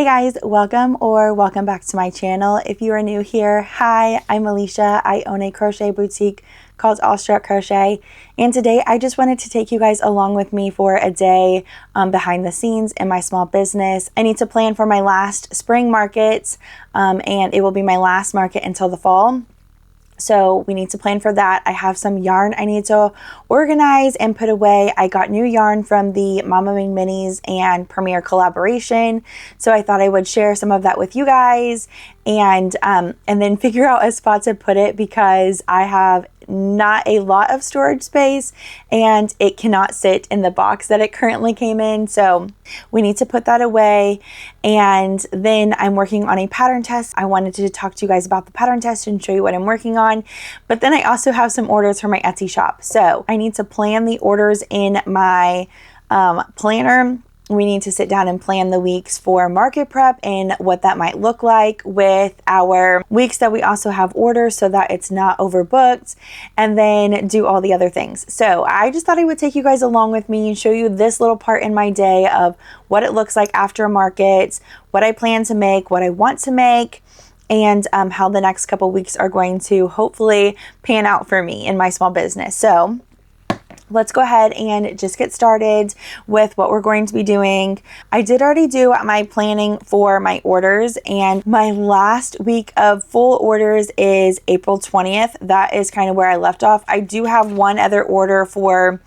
Hey guys, welcome back to my channel. If you are new here, hi, I'm Alicia. I own a crochet boutique called Awestruck Crochet, and today I just wanted to take you guys along with me for a day behind the scenes in my small business. I need to plan for my last spring market, and it will be my last market until the fall. So we need to plan for that. I have some yarn I need to organize and put away. I got new yarn from the Mama Made Minis and Premiere collaboration. So I thought I would share some of that with you guys and then figure out a spot to put it because I have not a lot of storage space and it cannot sit in the box that it currently came in. So we need to put that away. And then I'm working on a pattern test. I wanted to talk to you guys about the pattern test and show you what I'm working on. But then I also have some orders for my Etsy shop. So I need to plan the orders in my planner. We need to sit down and plan the weeks for market prep and what that might look like with our weeks that we also have orders so that it's not overbooked, and then do all the other things. So I just thought I would take you guys along with me and show you this little part in my day of what it looks like after a market, what I plan to make, what I want to make, and how the next couple weeks are going to hopefully pan out for me in my small business. So let's go ahead and just get started with what we're going to be doing. I did already do my planning for my orders, and my last week of full orders is April 20th. That is kind of where I left off. I do have one other order for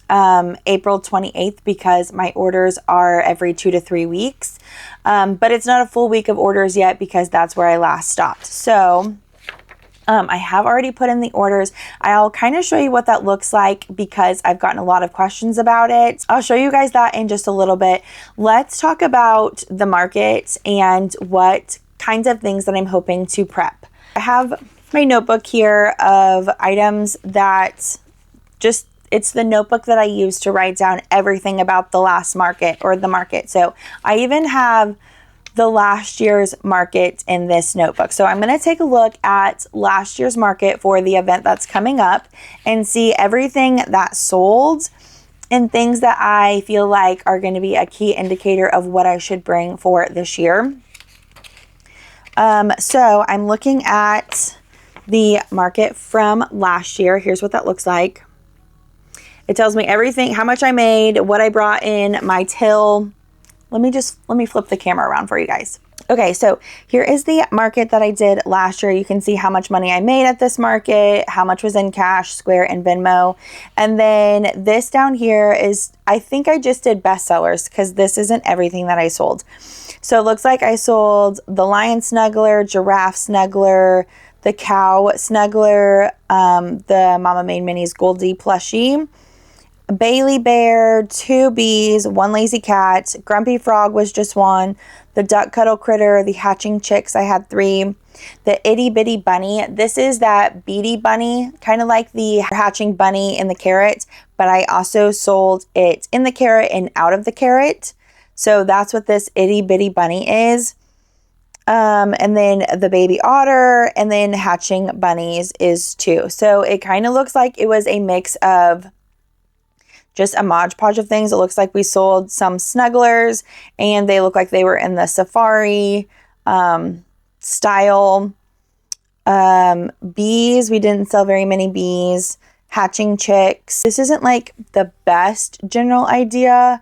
April 28th because my orders are every 2 to 3 weeks. But it's not a full week of orders yet because that's where I last stopped. So I have already put in the orders. I'll kind of show you what that looks like because I've gotten a lot of questions about it. I'll show you guys that in just a little bit. Let's talk about the market and what kinds of things that I'm hoping to prep. I have my notebook here of items that it's the notebook that I use to write down everything about the last market or the market. So I even have the last year's market in this notebook. So I'm going to take a look at last year's market for the event that's coming up and see everything that sold and things that I feel like are going to be a key indicator of what I should bring for this year. So I'm looking at the market from last year. Here's what that looks like. It tells me everything, how much I made, what I brought in, my till. Let me flip the camera around for you guys. Okay, so here is the market that I did last year. You can see how much money I made at this market, how much was in cash, Square, and Venmo. And then this down here is, I think I just did bestsellers because this isn't everything that I sold. So it looks like I sold the lion snuggler, giraffe snuggler, the cow snuggler, the Mama Made Minis Goldie plushie, Bailey Bear, 2 bees, 1 lazy cat, Grumpy Frog was just 1, the Duck Cuddle Critter, the Hatching Chicks, I had 3, the Itty Bitty Bunny, this is that beady bunny, kind of like the hatching bunny in the carrot, but I also sold it in the carrot and out of the carrot, so that's what this Itty Bitty Bunny is. And then the baby otter, and then hatching bunnies is 2. So it kind of looks like it was a mix of just a Mod Podge of things. It looks like we sold some snugglers and they look like they were in the safari style. Bees, we didn't sell very many bees. Hatching chicks. This isn't like the best general idea,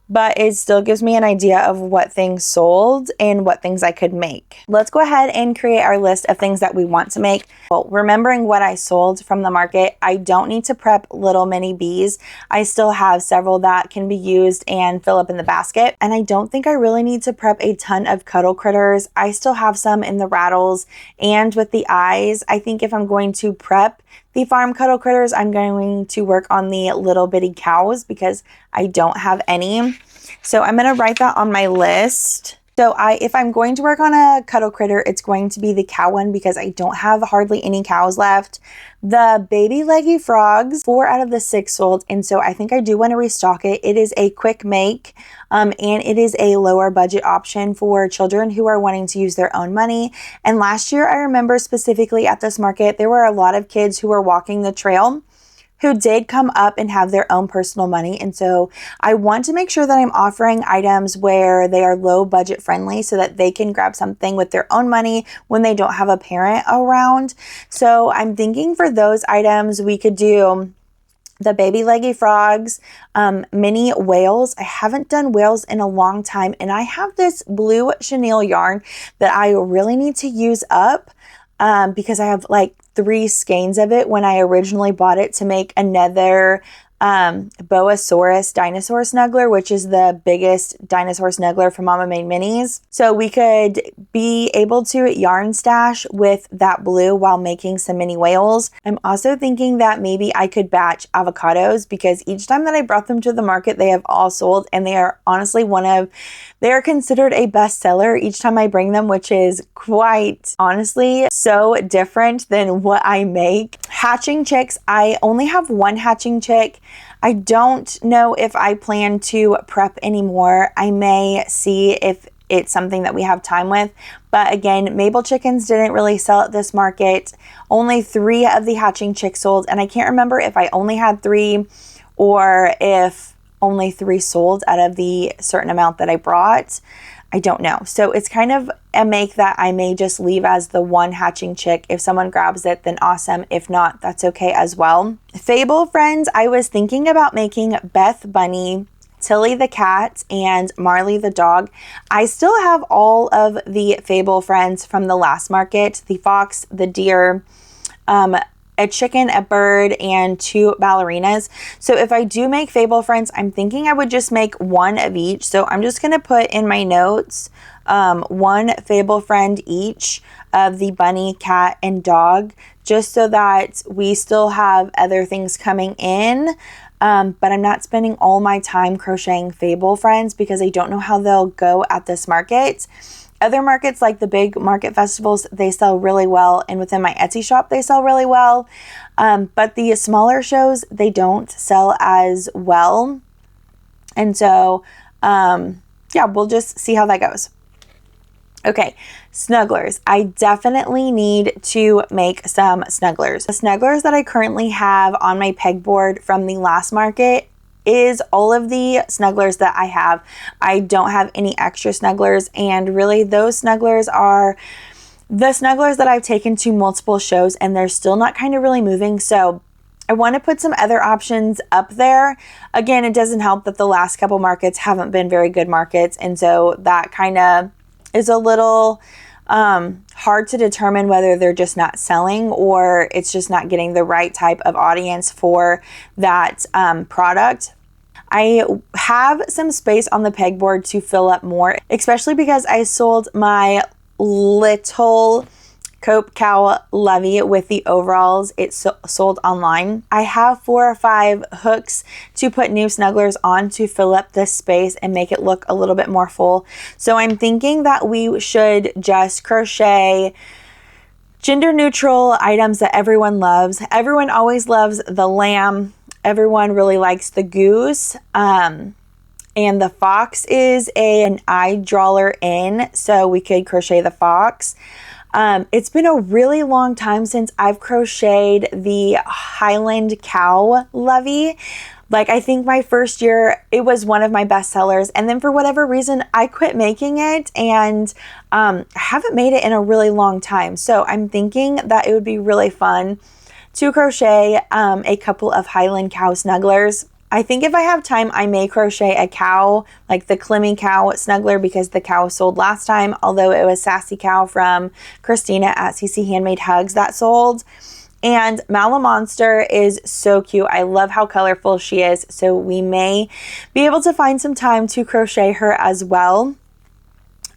but it still gives me an idea of what things sold and what things I could make. Let's go ahead and create our list of things that we want to make. Well, remembering what I sold from the market, I don't need to prep little mini bees. I still have several that can be used and fill up in the basket. And I don't think I really need to prep a ton of cuddle critters. I still have some in the rattles and with the eyes. I think if I'm going to prep the farm cuddle critters, I'm going to work on the little bitty cows because I don't have any. So I'm going to write that on my list. So if I'm going to work on a cuddle critter, it's going to be the cow one because I don't have hardly any cows left. The baby leggy frogs, 4 out of the 6 sold, and so I think I do want to restock it. It is a quick make, and it is a lower budget option for children who are wanting to use their own money. And last year, I remember specifically at this market, there were a lot of kids who were walking the trail who did come up and have their own personal money. And so I want to make sure that I'm offering items where they are low budget friendly so that they can grab something with their own money when they don't have a parent around. So I'm thinking for those items, we could do the baby leggy frogs, mini whales. I haven't done whales in a long time, and I have this blue chenille yarn that I really need to use up because I have like 3 skeins of it when I originally bought it to make another Boasaurus dinosaur snuggler, which is the biggest dinosaur snuggler from Mama Made Minis. So we could be able to yarn stash with that blue while making some mini whales. I'm also thinking that maybe I could batch avocados because each time that I brought them to the market, they have all sold, and they are honestly they are considered a bestseller each time I bring them, which is quite honestly so different than what I make. Hatching chicks, I only have 1 hatching chick. I don't know if I plan to prep anymore. I may see if it's something that we have time with. But again, Mabel chickens didn't really sell at this market. Only 3 of the hatching chicks sold, and I can't remember if I only had 3 or if only 3 sold out of the certain amount that I brought. I don't know. So it's kind of a make that I may just leave as the 1 hatching chick. If someone grabs it, then awesome. If not, that's okay as well. Fable friends, I was thinking about making Beth Bunny, Tilly the cat, and Marley the dog. I still have all of the Fable friends from the last market, the fox, the deer, a chicken, a bird, and 2 ballerinas. So if I do make Fable friends, I'm thinking I would just make 1 of each. So I'm just going to put in my notes 1 Fable friend each of the bunny, cat, and dog, just so that we still have other things coming in. But I'm not spending all my time crocheting Fable friends because I don't know how they'll go at this market. Other markets, like the big market festivals, they sell really well, and within my Etsy shop they sell really well, but the smaller shows, they don't sell as well. And so yeah, we'll just see how that goes. Okay, snugglers. I definitely need to make some snugglers. The snugglers that I currently have on my pegboard from the last market is all of the snugglers that I have. I don't have any extra snugglers, and really those snugglers are the snugglers that I've taken to multiple shows, and they're still not kind of really moving. So I want to put some other options up there. Again, it doesn't help that the last couple markets haven't been very good markets, and so that kind of is a little hard to determine whether they're just not selling or it's just not getting the right type of audience for that product. I have some space on the pegboard to fill up more, especially because I sold my little Cope Cow Lovey with the overalls. It's sold online. I have 4 or 5 hooks to put new snugglers on to fill up this space and make it look a little bit more full. So I'm thinking that we should just crochet gender neutral items that everyone loves. Everyone always loves the lamb. Everyone really likes the goose. And the fox is an eye drawer in, so we could crochet the fox. It's been a really long time since I've crocheted the Highland Cow Lovey. Like, I think my first year, it was one of my best sellers. And then for whatever reason, I quit making it, and I haven't made it in a really long time. So I'm thinking that it would be really fun to crochet a couple of Highland Cow snugglers. I think if I have time, I may crochet a cow, like the Clemmy Cow snuggler, because the cow sold last time, although it was Sassy Cow from Christina at CC Handmade Hugs that sold. And Mala Monster is so cute. I love how colorful she is, so we may be able to find some time to crochet her as well.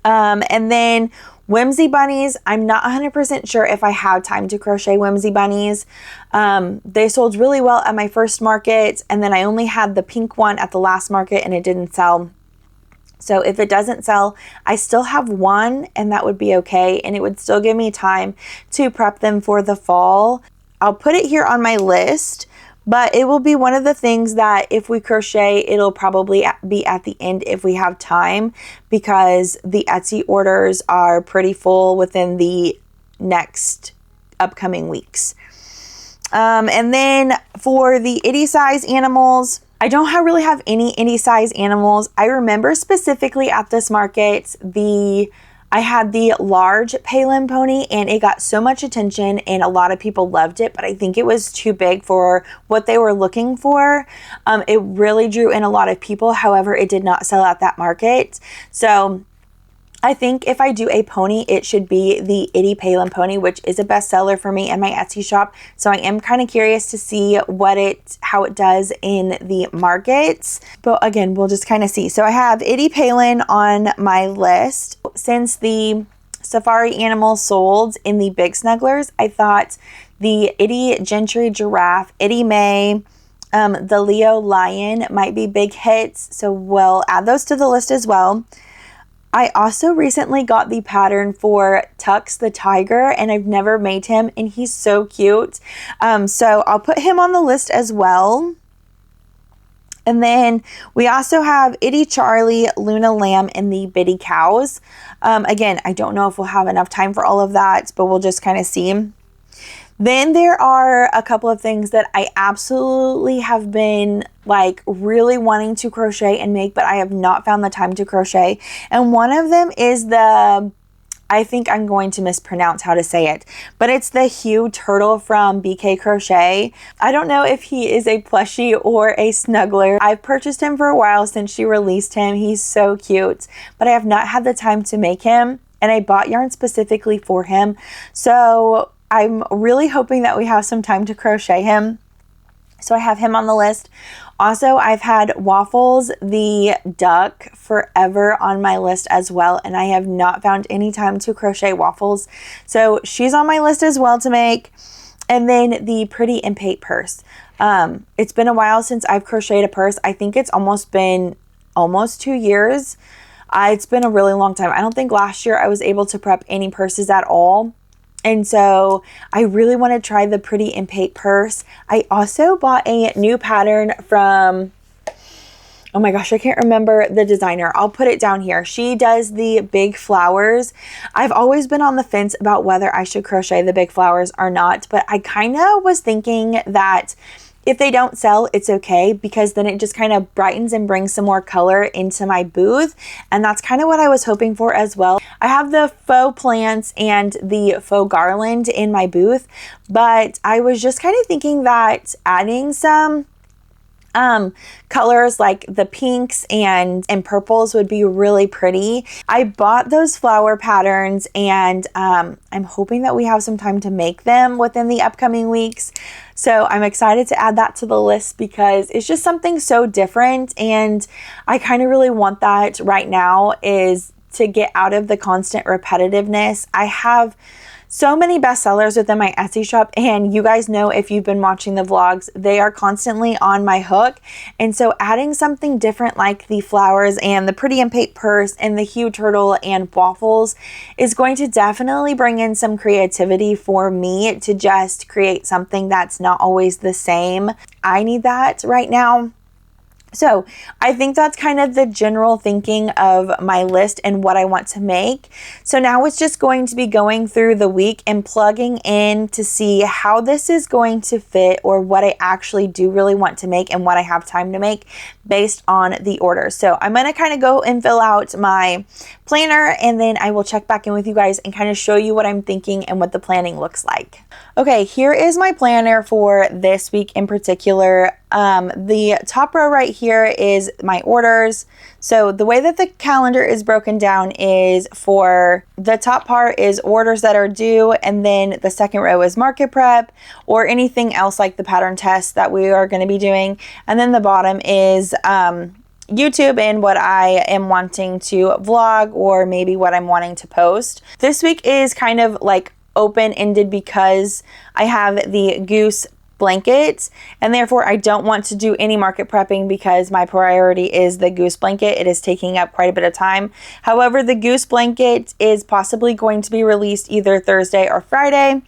And then Whimsy Bunnies, I'm not 100% sure if I have time to crochet Whimsy Bunnies. They sold really well at my first market, and then I only had the pink one at the last market and it didn't sell. So if it doesn't sell, I still have 1, and that would be okay, and it would still give me time to prep them for the fall. I'll put it here on my list, but it will be one of the things that if we crochet, it'll probably be at the end if we have time, because the Etsy orders are pretty full within the next upcoming weeks. And then for the itty size animals, I don't really have any itty size animals. I remember specifically at this market, I had the large Palin pony and it got so much attention and a lot of people loved it, but I think it was too big for what they were looking for. It really drew in a lot of people. However, it did not sell at that market. So I think if I do a pony, it should be the Itty Palin pony, which is a bestseller for me in my Etsy shop. So I am kind of curious to see how it does in the markets. But again, we'll just kind of see. So I have Itty Palin on my list. Since the safari animals sold in the big snugglers, I thought the Itty Gentry Giraffe, Itty May, the Leo Lion might be big hits. So we'll add those to the list as well. I also recently got the pattern for Tux the Tiger and I've never made him and he's so cute. So I'll put him on the list as well. And then we also have Itty Charlie, Luna Lamb, and the Bitty Cows. Again, I don't know if we'll have enough time for all of that, but we'll just kind of see. Then there are a couple of things that I absolutely have been like really wanting to crochet and make, but I have not found the time to crochet. And one of them is I think I'm going to mispronounce how to say it, but it's the Hue Turtle from BK Crochet. I don't know if he is a plushie or a snuggler. I've purchased him for a while since she released him. He's so cute, but I have not had the time to make him, and I bought yarn specifically for him. So I'm really hoping that we have some time to crochet him. So I have him on the list. Also, I've had Waffles the duck forever on my list as well, and I have not found any time to crochet Waffles. So she's on my list as well to make. And then the Pretty and Pate purse. It's been a while since I've crocheted a purse. I think it's almost been 2 years. It's been a really long time. I don't think last year I was able to prep any purses at all. And so I really want to try the Pretty and Pate purse. I also bought a new pattern from, oh my gosh, I can't remember the designer. I'll put it down here. She does the big flowers. I've always been on the fence about whether I should crochet the big flowers or not, but I kind of was thinking that if they don't sell, it's okay, because then it just kind of brightens and brings some more color into my booth. And that's kind of what I was hoping for as well. I have the faux plants and the faux garland in my booth, but I was just kind of thinking that adding some colors like the pinks and purples would be really pretty. I bought those flower patterns and I'm hoping that we have some time to make them within the upcoming weeks. So I'm excited to add that to the list because it's just something so different, and I kind of really want that right now, is to get out of the constant repetitiveness. I have so many bestsellers within my Etsy shop, and you guys know, if you've been watching the vlogs, they are constantly on my hook. And so adding something different like the flowers and the Pretty and Pate purse and the Hue Turtle and Waffles is going to definitely bring in some creativity for me to just create something that's not always the same. I need that right now. So I think that's kind of the general thinking of my list and what I want to make. So now it's just going to be going through the week and plugging in to see how this is going to fit, or what I actually do really want to make and what I have time to make based on the orders. So I'm going to kind of go and fill out my planner, and then I will check back in with you guys and kind of show you what I'm thinking and what the planning looks like. Okay, here is my planner for this week in particular. The top row right here is my orders. So the way that the calendar is broken down is, for the top part is orders that are due, and then the second row is market prep or anything else like the pattern test that we are going to be doing. And then the bottom is YouTube and what I am wanting to vlog, or maybe what I'm wanting to post. This week is kind of like open-ended because I have the Goose blanket, and therefore I don't want to do any market prepping because my priority is the Goose blanket. It is taking up quite a bit of time. However, the Goose blanket is possibly going to be released either Thursday or Friday,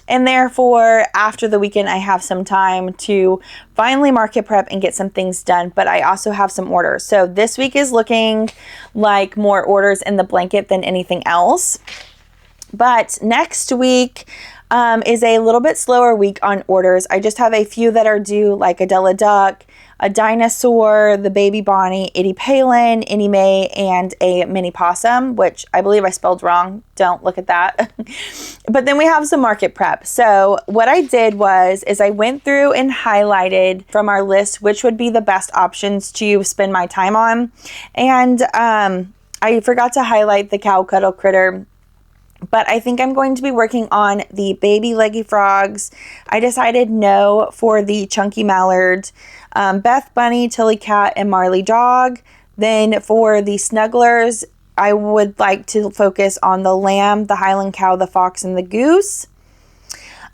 and therefore after the weekend I have some time to finally market prep and get some things done. But I also have some orders, so this week is looking like more orders in the blanket than anything else. But next week is a little bit slower week on orders. I just have a few that are due, like a Della Duck, a dinosaur, the baby Bonnie, Itty Palin, Innie Mae, and a mini possum, which I believe I spelled wrong. Don't look at that. But then we have some market prep. So what I did is I went through and highlighted from our list which would be the best options to spend my time on. And I forgot to highlight the cow cuddle critter, but I think I'm going to be working on the baby leggy frogs. I decided no for the chunky mallard, Beth Bunny, Tilly Cat, and Marley Dog. Then for the snugglers, I would like to focus on the lamb, the Highland cow, the fox, and the goose.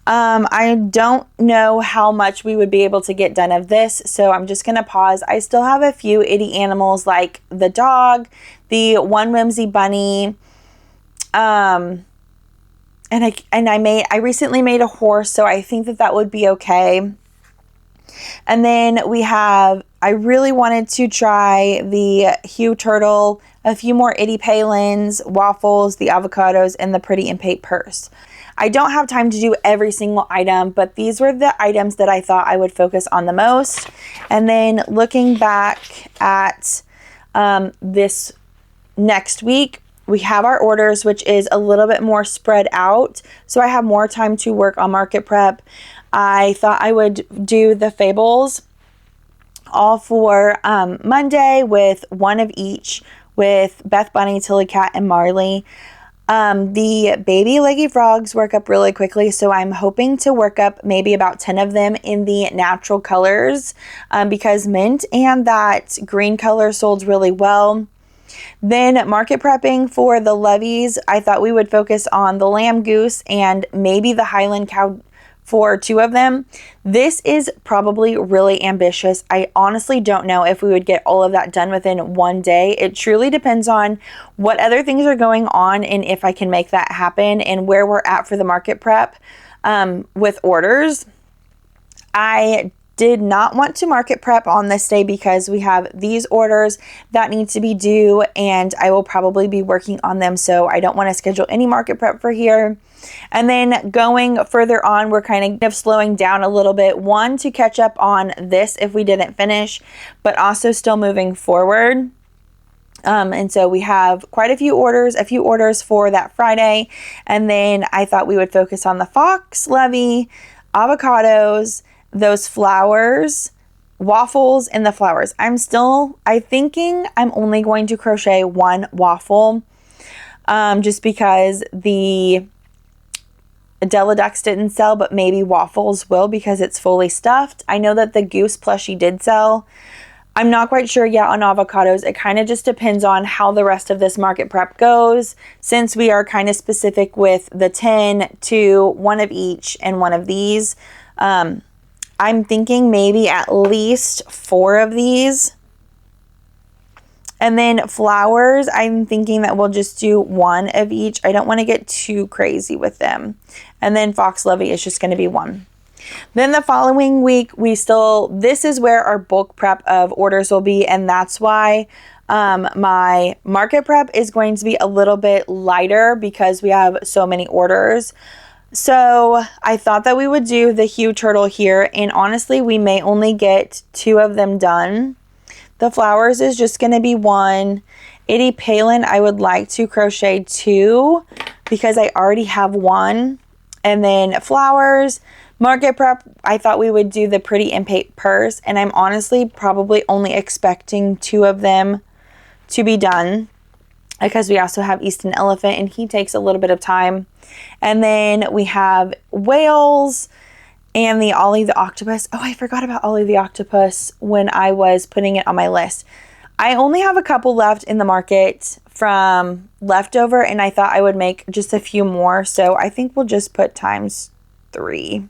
I don't know how much we would be able to get done of this, so I'm just going to pause. I still have a few itty animals like the dog, the one whimsy bunny, and I recently made a horse, so I think that would be okay. And then I really wanted to try the Hue Turtle, a few more Itty Palins, waffles, the avocados, and the Pretty in Paint purse. I don't have time to do every single item, but these were the items that I thought I would focus on the most. And then looking back at this next week, we have our orders, which is a little bit more spread out, so I have more time to work on market prep. I thought I would do the fables all for Monday with one of each with Beth Bunny, Tilly Cat, and Marley. The baby leggy frogs work up really quickly, so I'm hoping to work up maybe about 10 of them in the natural colors because mint and that green color sold really well. Then market prepping for the levies, I thought we would focus on the lamb, goose, and maybe the Highland cow for 2 of them. This is probably really ambitious. I honestly don't know if we would get all of that done within one day. It truly depends on what other things are going on and if I can make that happen and where we're at for the market prep with orders. I did not want to market prep on this day because we have these orders that need to be due and I will probably be working on them, so I don't want to schedule any market prep for here. And then going further on, we're kind of slowing down a little bit, one, to catch up on this if we didn't finish, but also still moving forward. And so we have quite a few orders for that Friday, and then I thought we would focus on the fox levy, avocados, those flowers, waffles, and the flowers. I'm thinking I'm only going to crochet one waffle just because the Della Ducks didn't sell, but maybe waffles will because it's fully stuffed. I know that the goose plushie did sell. I'm not quite sure yet on avocados. It kind of just depends on how the rest of this market prep goes, since we are kind of specific with the 10 to one of each and one of these. I'm thinking maybe at least 4 of these. And then flowers, I'm thinking that we'll just do 1 of each. I don't want to get too crazy with them. And then fox levy is just going to be 1. Then the following week, this is where our bulk prep of orders will be, and that's why my market prep is going to be a little bit lighter because we have so many orders. So I thought that we would do the Hue Turtle here, and honestly, we may only get 2 of them done. The flowers is just going to be 1. Itty Palin, I would like to crochet 2 because I already have 1. And then flowers, market prep, I thought we would do the Pretty in Paint purse, and I'm honestly probably only expecting 2 of them to be done because we also have Easton Elephant and he takes a little bit of time. And then we have whales and the Ollie the Octopus. Oh, I forgot about Ollie the Octopus when I was putting it on my list. I only have a couple left in the market from leftover, and I thought I would make just a few more. So I think we'll just put times 3,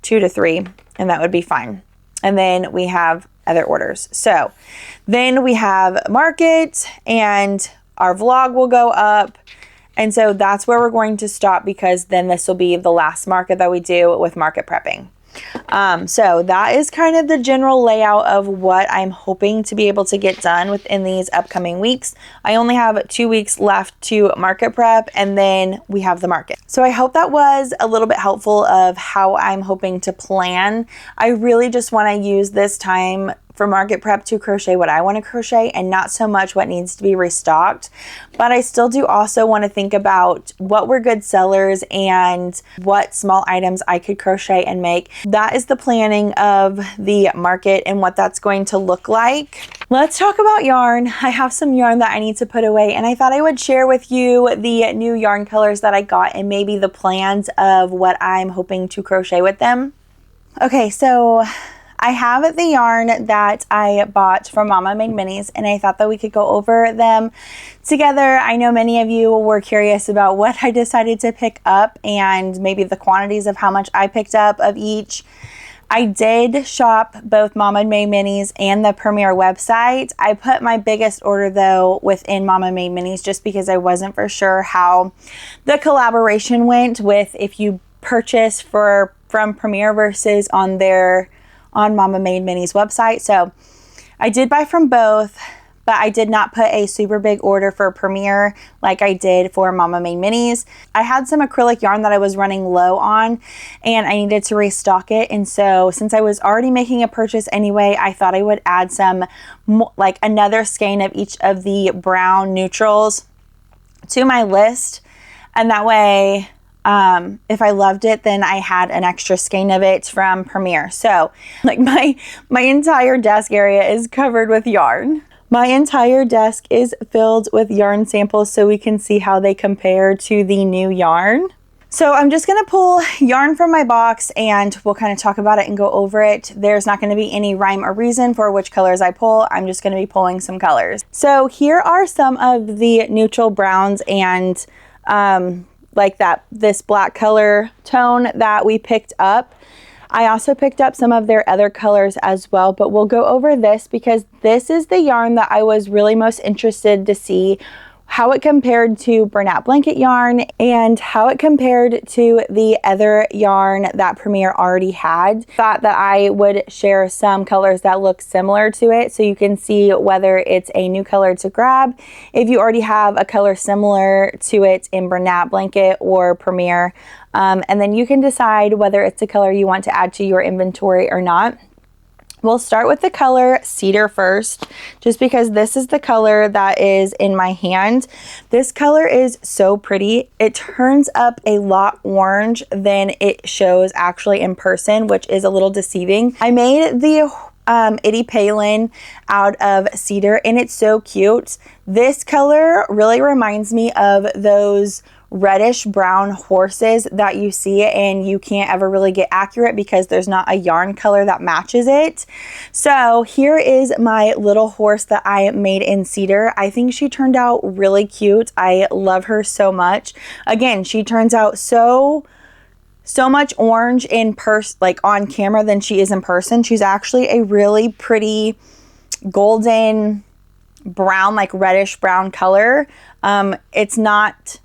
2 to 3, and that would be fine. And then we have other orders. So then we have market and our vlog will go up. And so that's where we're going to stop because then this will be the last market that we do with market prepping. So that is kind of the general layout of what I'm hoping to be able to get done within these upcoming weeks. I only have 2 weeks left to market prep, and then we have the market. So I hope that was a little bit helpful of how I'm hoping to plan. I really just want to use this time for market prep to crochet what I want to crochet and not so much what needs to be restocked. But I still do also want to think about what were good sellers and what small items I could crochet and make. That is the planning of the market and what that's going to look like. Let's talk about yarn. I have some yarn that I need to put away, and I thought I would share with you the new yarn colors that I got and maybe the plans of what I'm hoping to crochet with them. Okay, so I have the yarn that I bought from Mama Made Minis, and I thought that we could go over them together. I know many of you were curious about what I decided to pick up and maybe the quantities of how much I picked up of each. I did shop both Mama Made Minis and the Premier website. I put my biggest order though within Mama Made Minis just because I wasn't for sure how the collaboration went with if you purchase from Premier versus on Mama Made Minis website. So I did buy from both, but I did not put a super big order for Premier like I did for Mama Made Minis. I had some acrylic yarn that I was running low on and I needed to restock it. And so since I was already making a purchase anyway, I thought I would add some, like another skein of each of the brown neutrals to my list. And that way, if I loved it, then I had an extra skein of it from Premier. So like my entire desk area is covered with yarn. My entire desk is filled with yarn samples so we can see how they compare to the new yarn. So I'm just going to pull yarn from my box and we'll kind of talk about it and go over it. There's not going to be any rhyme or reason for which colors I pull. I'm just going to be pulling some colors. So here are some of the neutral browns and like this black color tone that we picked up. I also picked up some of their other colors as well, but we'll go over this because this is the yarn that I was really most interested to see how it compared to Handmade blanket yarn and how it compared to the other yarn that Premier already had. Thought that I would share some colors that look similar to it so you can see whether it's a new color to grab if you already have a color similar to it in Handmade blanket or Premier. And then you can decide whether it's a color you want to add to your inventory or not. We'll start with the color Cedar first, just because this is the color that is in my hand. This color is so pretty. It turns up a lot orange than it shows actually in person, which is a little deceiving. I made the Itty Palin out of cedar and it's so cute. This color really reminds me of those reddish brown horses that you see and you can't ever really get accurate because there's not a yarn color that matches it. So here is my little horse that I made in cedar. I think she turned out really cute. I love her so much. Again, she turns out so much orange in like on camera than she is in person. She's actually a really pretty golden brown, like reddish brown color. It's not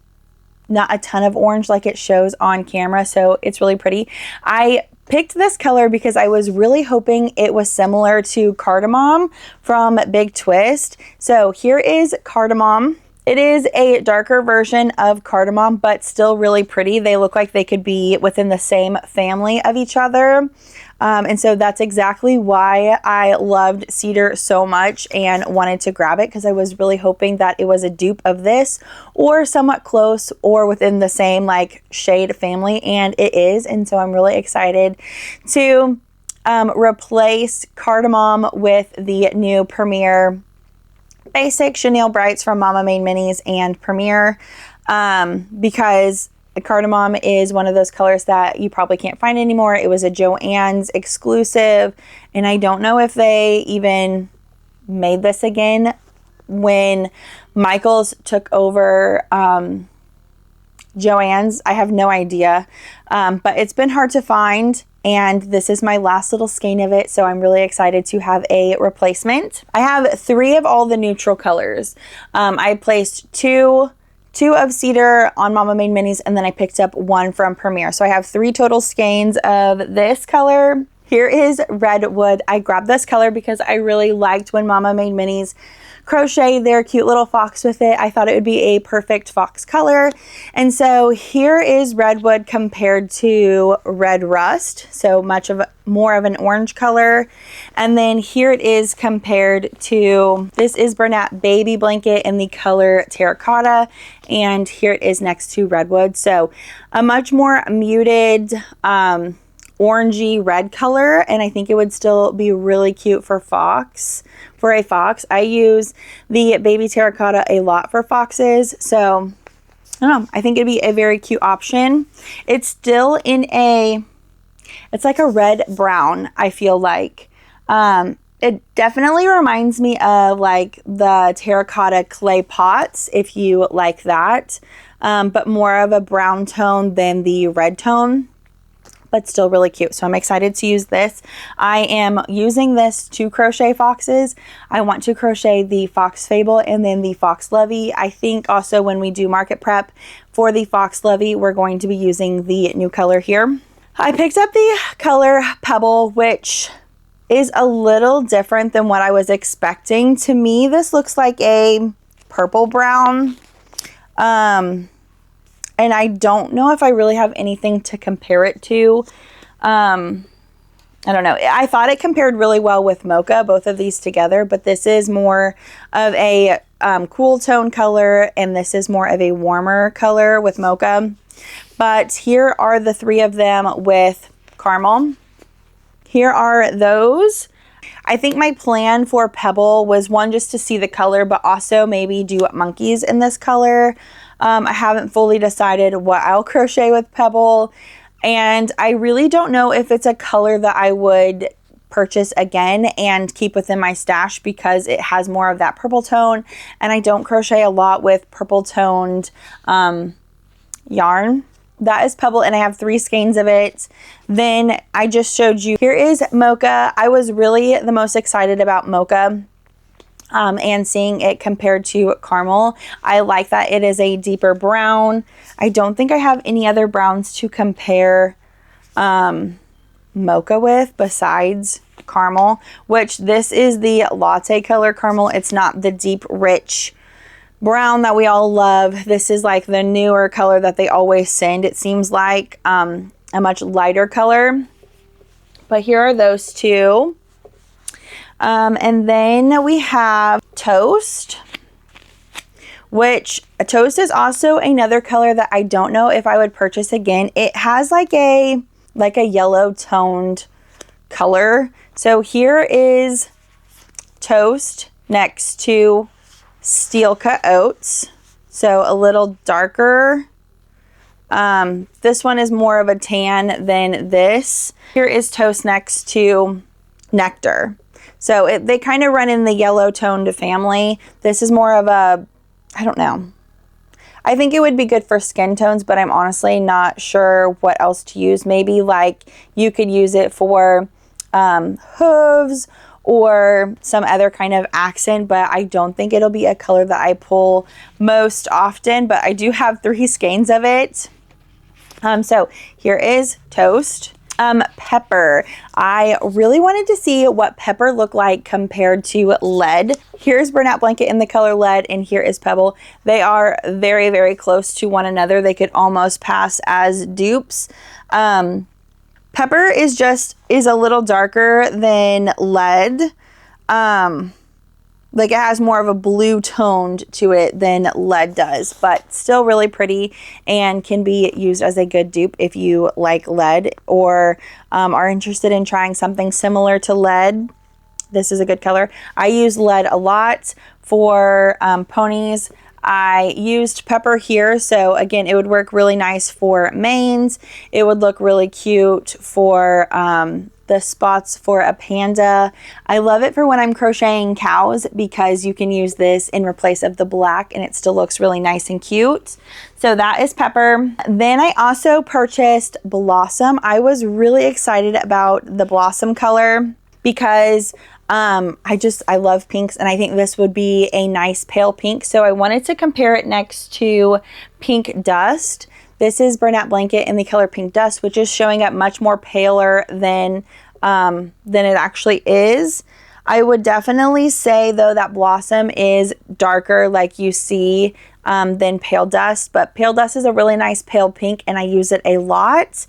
a ton of orange like it shows on camera, so it's really pretty. I picked this color because I was really hoping it was similar to Cardamom from Big Twist. So here is Cardamom. It is a darker version of Cardamom, but still really pretty. They look like they could be within the same family of each other. And so that's exactly why I loved Cedar so much and wanted to grab it, because I was really hoping that it was a dupe of this or somewhat close or within the same like shade family, and it is. And so I'm really excited to replace Cardamom with the new Premier Basic Chenille Brights from Mama Made Minis and Premier, because Cardamom is one of those colors that you probably can't find anymore. It was a Joann's exclusive, and I don't know if they even made this again when Michaels took over Joann's. I have no idea, but it's been hard to find, and this is my last little skein of it, so I'm really excited to have a replacement. I have 3 of all the neutral colors. I placed 2 2 of Cedar on Mama Made Minis, and then I picked up 1 from Premier. So I have 3 total skeins of this color. Here is Redwood. I grabbed this color because I really liked when Mama Made Minis crochet their cute little fox with it. I thought it would be a perfect fox color. And so here is Redwood compared to Red Rust. So more of an orange color. And then here it is compared to, this is Bernat Baby Blanket in the color Terracotta. And here it is next to Redwood. So a much more muted, orangey red color, and I think it would still be really cute for a fox. I use the baby terracotta a lot for foxes, so I don't know, I think it'd be a very cute option. It's still in it's like a red brown, I feel like. It definitely reminds me of like the terracotta clay pots, if you like that, but more of a brown tone than the red tone, but still really cute. So I'm excited to use this. I am using this to crochet foxes. I want to crochet the Fox Fable and then the Fox Lovey. I think also when we do market prep for the Fox Lovey, we're going to be using the new color here. I picked up the color Pebble, which is a little different than what I was expecting. To me, this looks like a purple brown. And I don't know if I really have anything to compare it to. I don't know. I thought it compared really well with Mocha, both of these together, but this is more of a cool tone color, and this is more of a warmer color with Mocha. But here are the 3 of them with caramel. Here are those. I think my plan for Pebble was one, just to see the color, but also maybe do monkeys in this color. I haven't fully decided what I'll crochet with Pebble, and I really don't know if it's a color that I would purchase again and keep within my stash because it has more of that purple tone, and I don't crochet a lot with purple toned yarn. That is Pebble, and I have 3 skeins of it. Then I just showed you, here is Mocha. I was really the most excited about Mocha. And seeing it compared to caramel. I like that it is a deeper brown. I don't think I have any other browns to compare Mocha with besides caramel, which this is the latte color caramel. It's not the deep, rich brown that we all love. This is like the newer color that they always send. It seems like a much lighter color. But here are those 2. And then we have Toast, which Toast is also another color that I don't know if I would purchase again. It has like a yellow toned color. So here is Toast next to Steel Cut Oats. So a little darker. This one is more of a tan than this. Here is Toast next to Nectar. So they kind of run in the yellow toned family. This is more of a, I don't know. I think it would be good for skin tones, but I'm honestly not sure what else to use. Maybe like you could use it for hooves or some other kind of accent, but I don't think it'll be a color that I pull most often, but I do have 3 skeins of it. So here is Toast. Pepper. I really wanted to see what Pepper looked like compared to Lead. Here's Bernat Blanket in the color Lead, and here is Pebble. They are very, very close to one another. They could almost pass as dupes. Pepper is a little darker than Lead. Like it has more of a blue toned to it than Lead does, but still really pretty and can be used as a good dupe if you like Lead or are interested in trying something similar to Lead. This is a good color. I use Lead a lot for ponies. I used Pepper here, so again, it would work really nice for manes. It would look really cute for the spots for a panda. I love it for when I'm crocheting cows because you can use this in replace of the black and it still looks really nice and cute. So that is Pepper. Then I also purchased Blossom. I was really excited about the Blossom color because I love pinks, and I think this would be a nice pale pink. So I wanted to compare it next to Pink Dust. This is Handmade Blanket in the color Pink Dust, which is showing up much more paler than it actually is. I would definitely say though that Blossom is darker like you see than Pale Dust, but Pale Dust is a really nice pale pink and I use it a lot.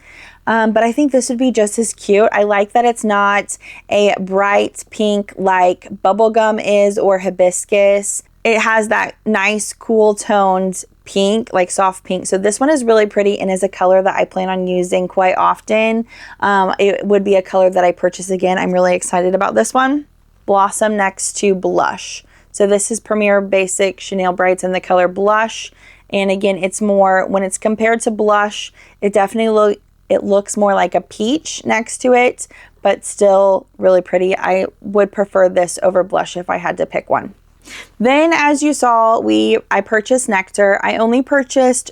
But I think this would be just as cute. I like that it's not a bright pink like Bubblegum is or Hibiscus. It has that nice cool toned pink, like soft pink. So this one is really pretty and is a color that I plan on using quite often. It would be a color that I purchase again. I'm really excited about this one. Blossom next to Blush. So this is Premier Basic Chenille Brights in the color Blush. And again, it's more, when it's compared to Blush, it definitely looks more like a peach next to it, but still really pretty. I would prefer this over Blush if I had to pick one. Then as you saw, I purchased Nectar. I only purchased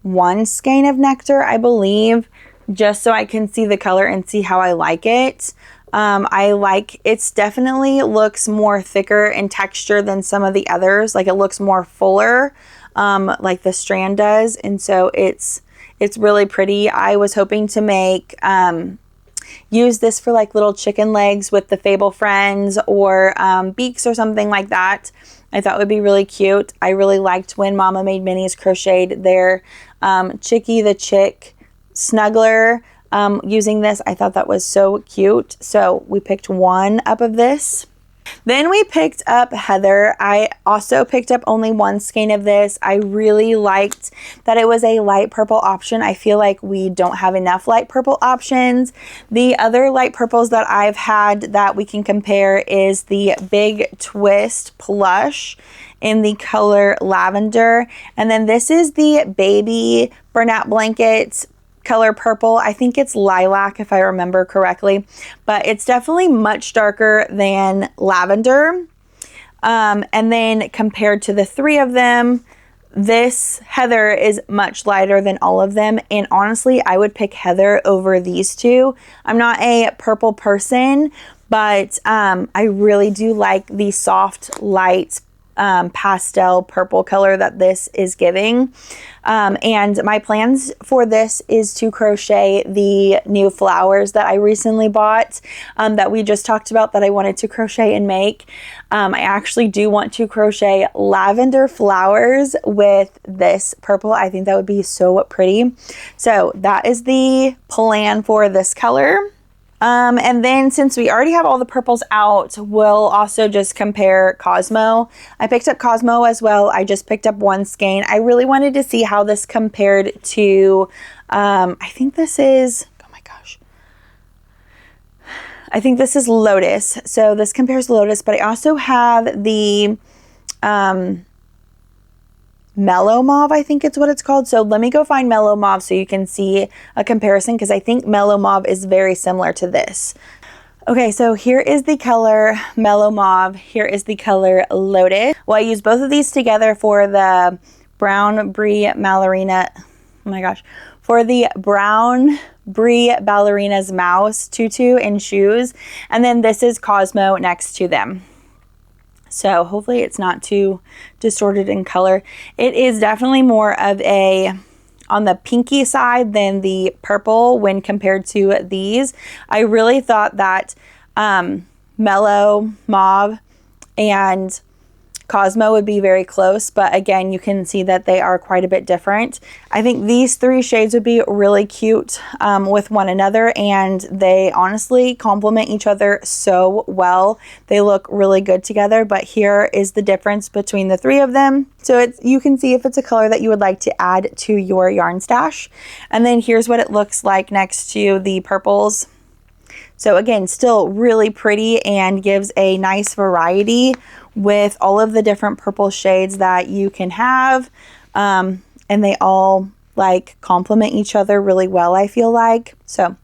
one skein of Nectar, I believe, just so I can see the color and see how I like it. It's definitely looks more thicker in texture than some of the others. Like it looks more fuller, like the strand does. And so it's really pretty. I was hoping to make, use this for like little chicken legs with the Fable Friends or beaks or something like that. I thought would be really cute. I really liked when Mama Made Minis crocheted their Chicky the Chick Snuggler using this. I thought that was so cute. So we picked one up of this. Then we picked up Heather. I also picked up only one skein of this. I really liked that it was a light purple option. I feel like we don't have enough light purple options. The other light purples that I've had that we can compare is the Big Twist Plush in the color Lavender. And then this is the Baby Handmade Blanket color purple. I think it's lilac if I remember correctly, but it's definitely much darker than Lavender. And then compared to the three of them, this Heather is much lighter than all of them. And honestly, I would pick Heather over these two. I'm not a purple person, but I really do like the soft, light pastel purple color that this is giving. And my plans for this is to crochet the new flowers that I recently bought, that we just talked about, that I wanted to crochet and make. I actually do want to crochet lavender flowers with this purple. I think that would be so pretty. So that is the plan for this color. And then since we already have all the purples out, we'll also just compare Cosmo. I picked up Cosmo as well. I just picked up one skein. I really wanted to see how this compared to, I think this is, oh my gosh. I think this is Lotus. So this compares to Lotus, but I also have the, Mellow Mauve, I think it's what it's called. So let me go find Mellow Mauve so you can see a comparison, because I think Mellow Mauve is very similar to this. Okay, so here is the color Mellow Mauve. Here is the color Lotus. Well, I use both of these together for the Brown Brie Ballerina. Oh my gosh. For the Brown Brie Ballerina's Mouse tutu and shoes. And then this is Cosmo next to them. So hopefully it's not too distorted in color. It is definitely more of a, on the pinky side than the purple when compared to these. I really thought that Mellow Mauve and Cosmo would be very close, but again, you can see that they are quite a bit different. I think these three shades would be really cute with one another, and they honestly complement each other so well. They look really good together, but here is the difference between the three of them. So you can see if it's a color that you would like to add to your yarn stash. And then here's what it looks like next to the purples. So again, still really pretty and gives a nice variety with all of the different purple shades that you can have. And they all like complement each other really well, I feel like. So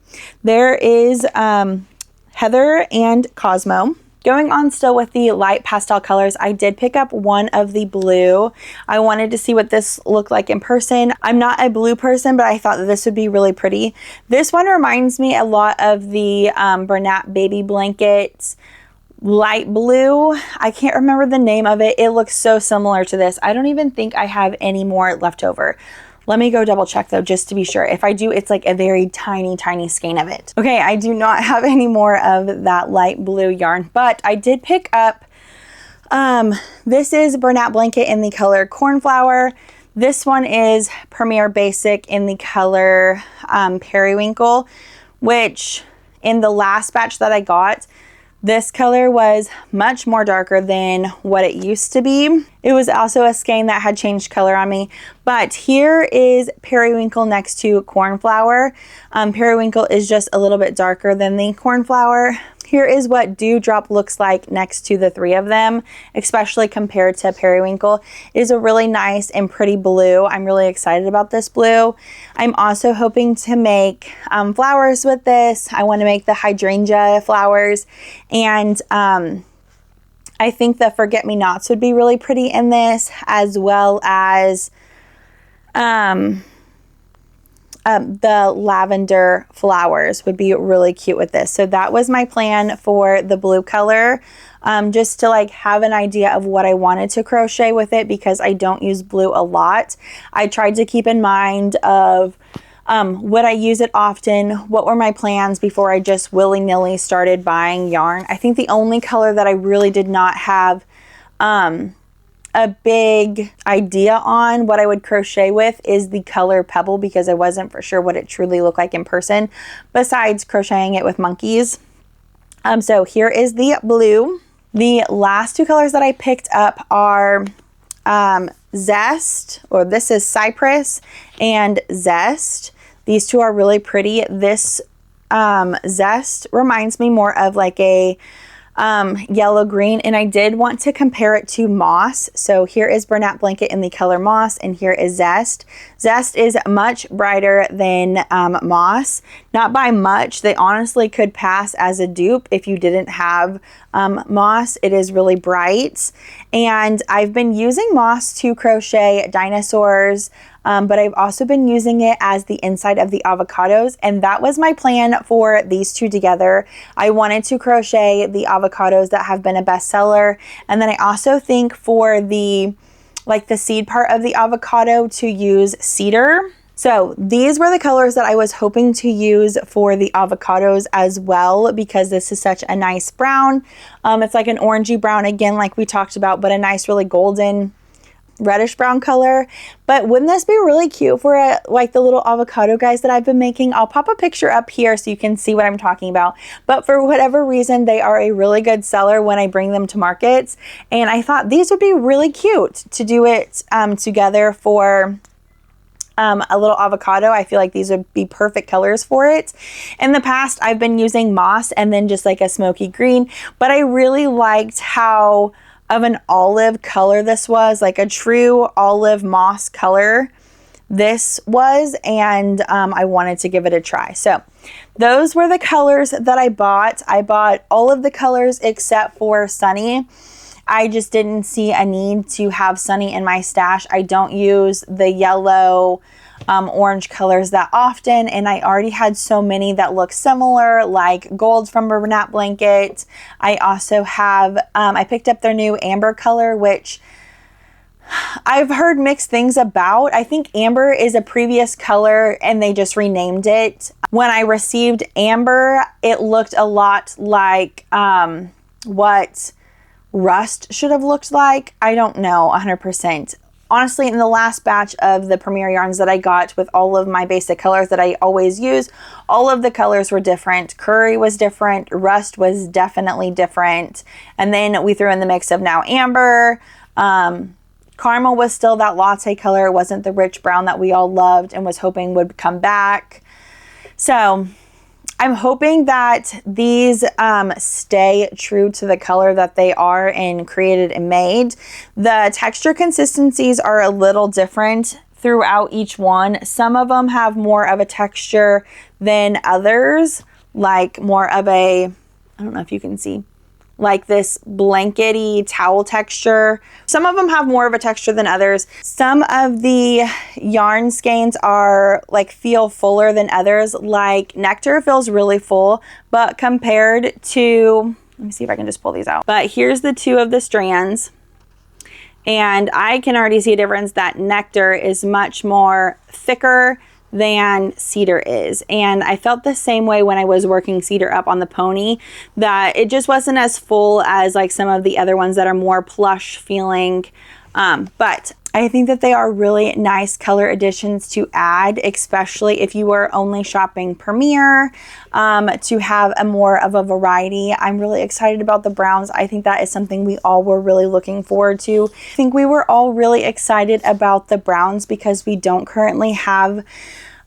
there is Heather and Cosmo. Going on still with the light pastel colors, I did pick up one of the blue. I wanted to see what this looked like in person. I'm not a blue person, but I thought that this would be really pretty. This one reminds me a lot of the Bernat Baby Blankets light blue. I can't remember the name of it. It looks so similar to this. I don't even think I have any more left over. Let me go double check though, just to be sure. If I do, it's like a very tiny, tiny skein of it. Okay, I do not have any more of that light blue yarn, but I did pick up, this is Handmade Blanket in the color Cornflower. This one is Premier Basic in the color Periwinkle, which in the last batch that I got, this color was much more darker than what it used to be. It was also a skein that had changed color on me. But here is Periwinkle next to Cornflower. Periwinkle is just a little bit darker than the Cornflower. Here is what Dewdrop looks like next to the three of them, especially compared to Periwinkle. It is a really nice and pretty blue. I'm really excited about this blue. I'm also hoping to make flowers with this. I want to make the hydrangea flowers, and I think the forget-me-nots would be really pretty in this, as well as the lavender flowers would be really cute with this. So that was my plan for the blue color, just to like have an idea of what I wanted to crochet with it, because I don't use blue a lot. I tried to keep in mind of would I use it often? What were my plans before I just willy-nilly started buying yarn? I think the only color that I really did not have a big idea on what I would crochet with is the color Pebble, because I wasn't for sure what it truly looked like in person, besides crocheting it with monkeys. So here is the blue. The last two colors that I picked up are Zest, or this is Cypress, and Zest. These two are really pretty. This Zest reminds me more of like a yellow green, and I did want to compare it to Moss. So here is Handmade Blanket in the color Moss, and here is Zest. Zest is much brighter than Moss. Not by much. They honestly could pass as a dupe if you didn't have Moss. It is really bright, and I've been using Moss to crochet dinosaurs, but I've also been using it as the inside of the avocados, and that was my plan for these two together. I wanted to crochet the avocados that have been a bestseller, and then I also think for the seed part of the avocado to use cedar. So these were the colors that I was hoping to use for the avocados as well, because this is such a nice brown. It's like an orangey brown again, like we talked about, but a nice, really golden reddish brown color. But wouldn't this be really cute for like the little avocado guys that I've been making? I'll pop a picture up here so you can see what I'm talking about. But for whatever reason, they are a really good seller when I bring them to markets, and I thought these would be really cute to do it together for a little avocado. I feel like these would be perfect colors for it. In the past, I've been using Moss and then just like a smoky green, but I really liked how of an olive color this was, like a true olive moss color this was, and I wanted to give it a try. So those were the colors that I bought. I bought all of the colors except for Sunny. I just didn't see a need to have Sunny in my stash. I don't use the yellow, orange colors that often, and I already had so many that look similar, like gold from Handmade Blanket. I also have, I picked up their new amber color, which I've heard mixed things about. I think amber is a previous color and they just renamed it. When I received amber, it looked a lot like what rust should have looked like. I don't know 100%. Honestly, in the last batch of the Premier yarns that I got with all of my basic colors that I always use, all of the colors were different. Curry was different. Rust was definitely different. And then we threw in the mix of now amber. Caramel was still that latte color. It wasn't the rich brown that we all loved and was hoping would come back. So I'm hoping that these stay true to the color that they are in Created and Made. The texture consistencies are a little different throughout each one. Some of them have more of a texture than others, like more of a, I don't know if you can see, like this blankety towel texture. Some of them have more of a texture than others. Some of the yarn skeins are like feel fuller than others. Like Nectar feels really full, but compared to Let me see if I can just pull these out. But here's the two of the strands. And I can already see a difference that nectar is much more thicker than cedar is. And I felt the same way when I was working cedar up on the pony, that it just wasn't as full as like some of the other ones that are more plush feeling. But I think that they are really nice color additions to add, especially if you are only shopping Premier, to have a more of a variety. I'm really excited about the browns. I think that is something we all were really looking forward to. I think we were all really excited about the browns because we don't currently have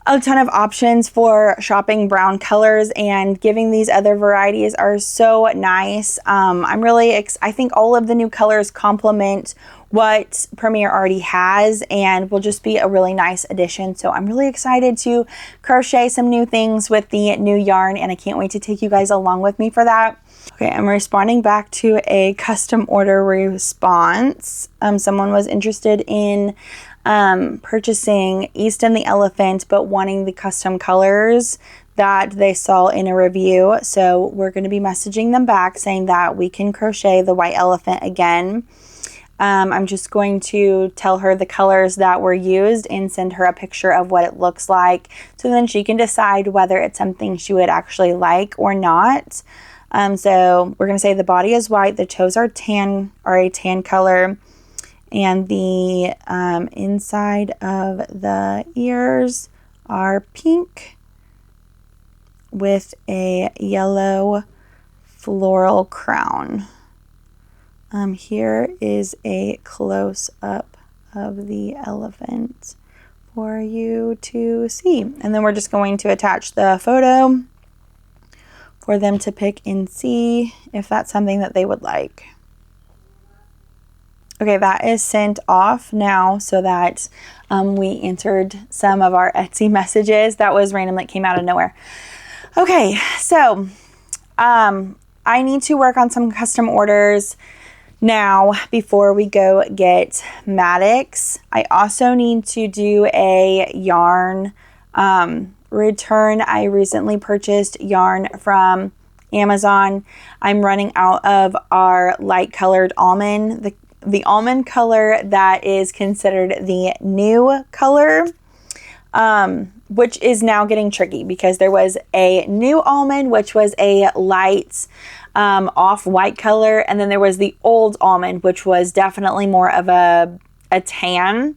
a ton of options for shopping brown colors, and giving these other varieties are so nice. I think all of the new colors complement what Premier already has and will just be a really nice addition. So I'm really excited to crochet some new things with the new yarn, and I can't wait to take you guys along with me for that. Okay, I'm responding back to a custom order response. Someone was interested in purchasing East and the Elephant, but wanting the custom colors that they saw in a review. So we're going to be messaging them back saying that we can crochet the white elephant again. I'm just going to tell her the colors that were used and send her a picture of what it looks like, so then she can decide whether it's something she would actually like or not. So we're going to say the body is white, the toes are a tan color, and the inside of the ears are pink with a yellow floral crown. Here is a close-up of the elephant for you to see. And then we're just going to attach the photo for them to pick and see if that's something that they would like. Okay, that is sent off now so that we answered some of our Etsy messages. That was random, that came out of nowhere. Okay, so I need to work on some custom orders now before we go get Basix. I also need to do a yarn return. I recently purchased yarn from Amazon. I'm running out of our light colored almond, the almond color that is considered the new color, which is now getting tricky because there was a new almond, which was a light off-white color, and then there was the old almond, which was definitely more of a tan.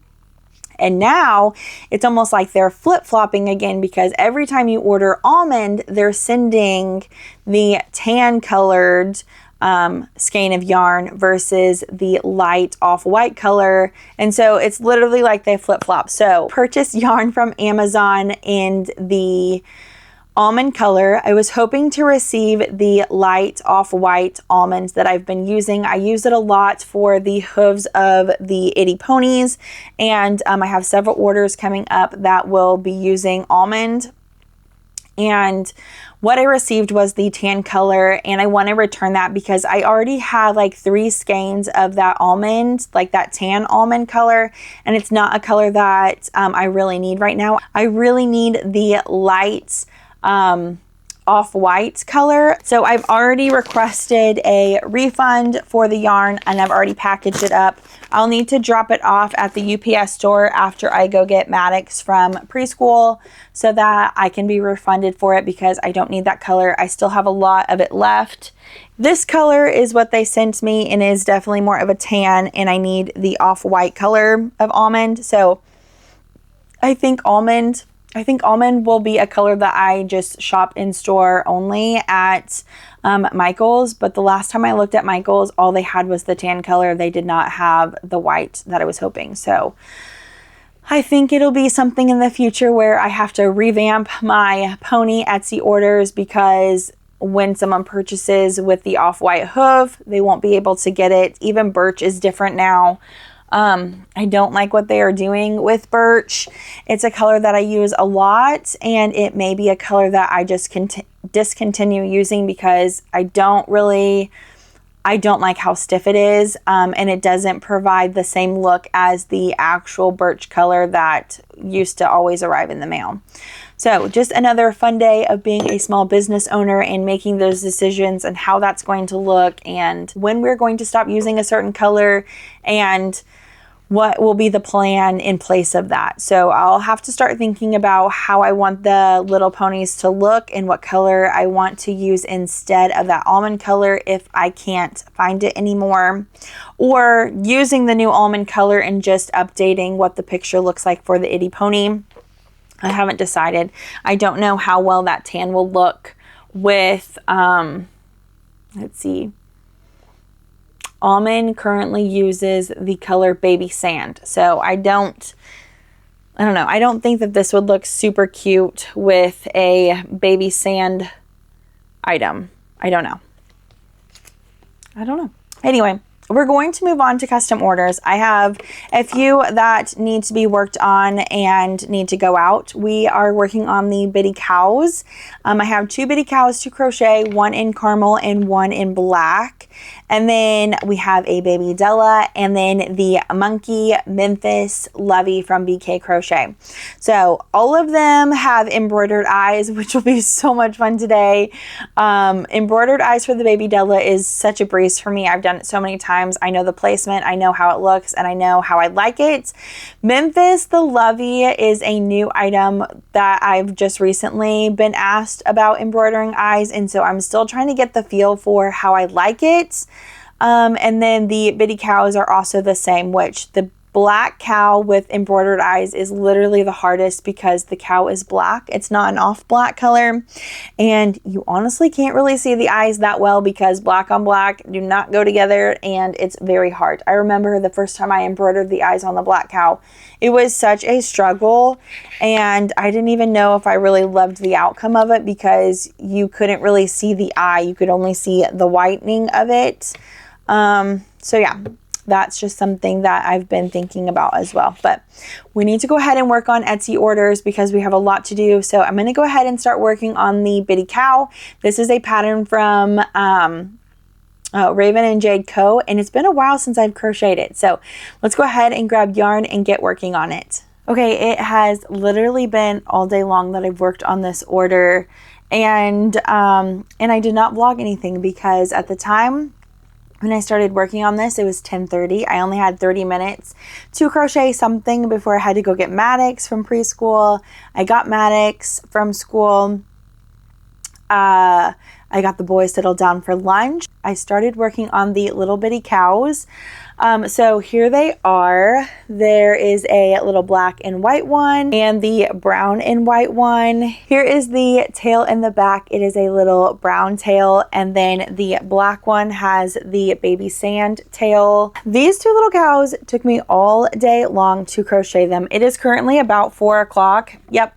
And now it's almost like they're flip-flopping again, because every time you order almond, they're sending the tan colored skein of yarn versus the light off-white color. And so it's literally like they flip-flop. So purchased yarn from Amazon in the almond color. I was hoping to receive the light off-white almonds that I've been using. I use it a lot for the hooves of the itty ponies, and I have several orders coming up that will be using almond. And what I received was the tan color, and I want to return that because I already have like 3 skeins of that almond, like that tan almond color, and it's not a color that I really need right now. I really need the light off-white color. So I've already requested a refund for the yarn, and I've already packaged it up. I'll need to drop it off at the UPS store after I go get Basix from preschool so that I can be refunded for it, because I don't need that color. I still have a lot of it left. This color is what they sent me, and is definitely more of a tan, and I need the off-white color of almond. So I think almond will be a color that I just shop in store only at Michael's. But the last time I looked at Michael's, all they had was the tan color. They did not have the white that I was hoping. So I think it'll be something in the future where I have to revamp my pony Etsy orders, because when someone purchases with the off-white hoof, they won't be able to get it. Even birch is different now. I don't like what they are doing with birch. It's a color that I use a lot, and it may be a color that I just discontinue using, because I I don't like how stiff it is, and it doesn't provide the same look as the actual birch color that used to always arrive in the mail. So just another fun day of being a small business owner and making those decisions and how that's going to look and when we're going to stop using a certain color and what will be the plan in place of that. So I'll have to start thinking about how I want the little ponies to look and what color I want to use instead of that almond color if I can't find it anymore, or using the new almond color and just updating what the picture looks like for the itty pony. I haven't decided. I don't know how well that tan will look with, let's see. Almond currently uses the color Baby Sand. So I don't know. I don't think that this would look super cute with a Baby Sand item. I don't know. Anyway, we're going to move on to custom orders. I have a few that need to be worked on and need to go out. We are working on the bitty cows. I have 2 bitty cows to crochet, one in caramel and one in black. And then we have a baby Della and then the monkey Memphis Lovey from BK Crochet. So all of them have embroidered eyes, which will be so much fun today. Embroidered eyes for the baby Della is such a breeze for me. I've done it so many times. I know the placement, I know how it looks, and I know how I like it. Memphis the Lovey is a new item that I've just recently been asked about embroidering eyes, and so I'm still trying to get the feel for how I like it. And then the bitty cows are also the same, which the black cow with embroidered eyes is literally the hardest because the cow is black. It's not an off black color, and you honestly can't really see the eyes that well because black on black do not go together, and it's very hard. I remember the first time I embroidered the eyes on the black cow, it was such a struggle, and I didn't even know if I really loved the outcome of it because you couldn't really see the eye. You could only see the whitening of it. So yeah, that's just something that I've been thinking about as well. But we need to go ahead and work on Etsy orders because we have a lot to do. So I'm going to go ahead and start working on the bitty cow. This is a pattern from Raven and Jade Co. And it's been a while since I've crocheted it. So let's go ahead and grab yarn and get working on it. Okay, it has literally been all day long that I've worked on this order. And I did not vlog anything because at the time when I started working on this, it was 10:30. I only had 30 minutes to crochet something before I had to go get Maddox from preschool. I got Maddox from school. I got the boys settled down for lunch. I started working on the little bitty cows. So here they are. There is a little black and white one and the brown and white one. Here is the tail in the back. It is a little brown tail, and then the black one has the baby sand tail. These 2 little cows took me all day long to crochet them. It is currently about 4 o'clock. Yep.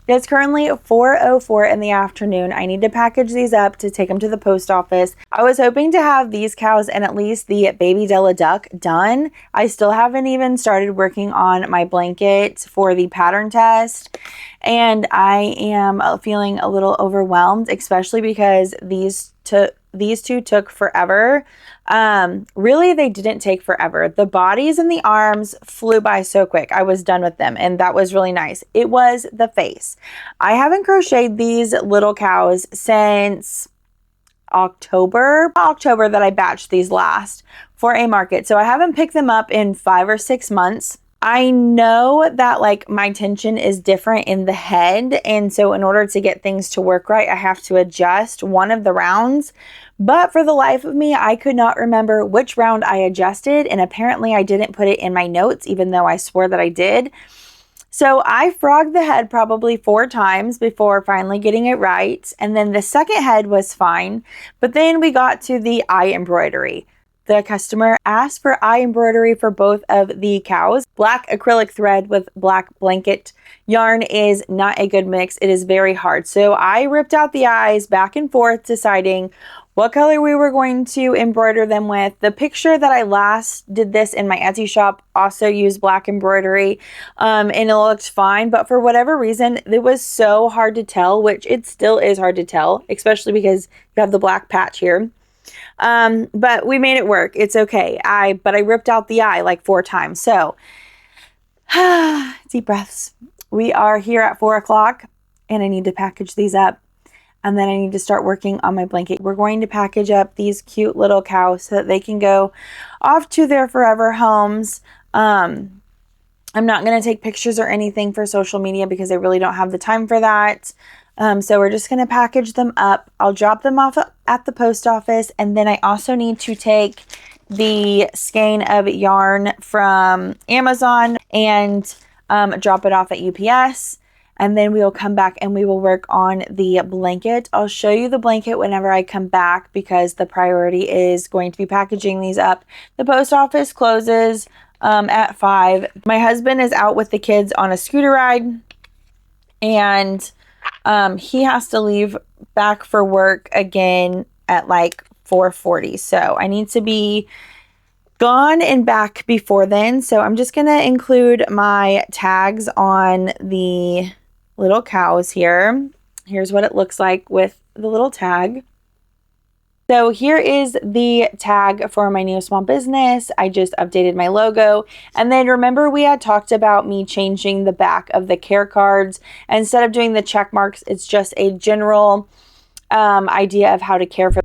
It's currently 4:04 in the afternoon. I need to package these up to take them to the post office. I was hoping to have these cows and at least the baby Della duck done. I still haven't even started working on my blanket for the pattern test. And I am feeling a little overwhelmed, especially because these two took forever. Really, they didn't take forever. The bodies and the arms flew by so quick. I was done with them, and that was really nice. It was the face. I haven't crocheted these little cows since October that I batched these last for a market. So I haven't picked them up in 5 or 6 months. I know that like my tension is different in the head, and so in order to get things to work right, I have to adjust one of the rounds. But for the life of me, I could not remember which round I adjusted, and apparently I didn't put it in my notes, even though I swore that I did. So I frogged the head probably 4 times before finally getting it right, and then the second head was fine, but then we got to the eye embroidery. The customer asked for eye embroidery for both of the cows. Black acrylic thread with black blanket yarn is not a good mix. It is very hard. So I ripped out the eyes back and forth, deciding what color we were going to embroider them with. The picture that I last did this in my Etsy shop also used black embroidery, and it looked fine. But for whatever reason, it was so hard to tell, which it still is hard to tell, especially because you have the black patch here. But we made it work. It's okay. But I ripped out the eye like 4 times. So deep breaths. We are here at 4 o'clock and I need to package these up. And then I need to start working on my blanket. We're going to package up these cute little cows so that they can go off to their forever homes. I'm not going to take pictures or anything for social media because I really don't have the time for that. So we're just going to package them up. I'll drop them off at the post office. And then I also need to take the skein of yarn from Amazon and drop it off at UPS. And then we will come back and we will work on the blanket. I'll show you the blanket whenever I come back because the priority is going to be packaging these up. The post office closes at 5. My husband is out with the kids on a scooter ride. And he has to leave back for work again at like 4:40. So I need to be gone and back before then. So I'm just going to include my tags on the little cows here. Here's what it looks like with the little tag. So here is the tag for my new small business. I just updated my logo. And then remember we had talked about me changing the back of the care cards. Instead of doing the check marks, it's just a general idea of how to care for.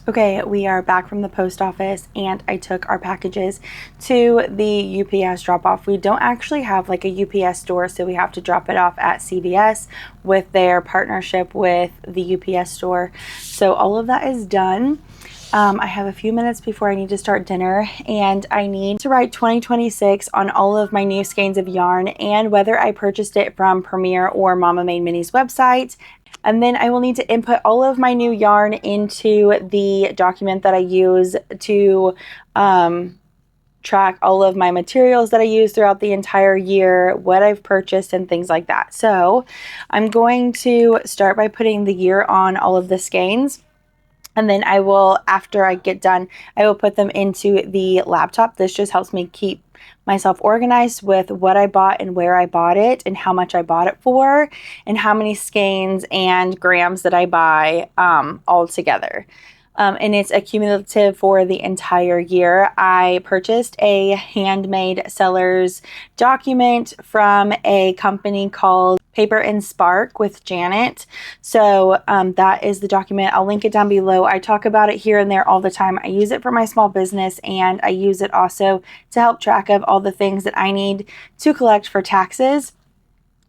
Okay, we are back from the post office and I took our packages to the UPS drop off. We don't actually have like a UPS store, so we have to drop it off at CVS with their partnership with the UPS store. So all of that is done. I have a few minutes before I need to start dinner and I need to write 2026 on all of my new skeins of yarn and whether I purchased it from Premier or Mama Made Minis website. And then I will need to input all of my new yarn into the document that I use to track all of my materials that I use throughout the entire year, what I've purchased and things like that. So I'm going to start by putting the year on all of the skeins. And then I will, after I get done, I will put them into the laptop. This just helps me keep myself organized with what I bought and where I bought it and how much I bought it for and how many skeins and grams that I buy all together. And it's accumulative for the entire year. I purchased a Handmade sellers document from a company called Paper and Spark with Janet. So that is the document. I'll link it down below. I talk about it here and there all the time. I use it for my small business and I use it also to help track of all the things that I need to collect for taxes.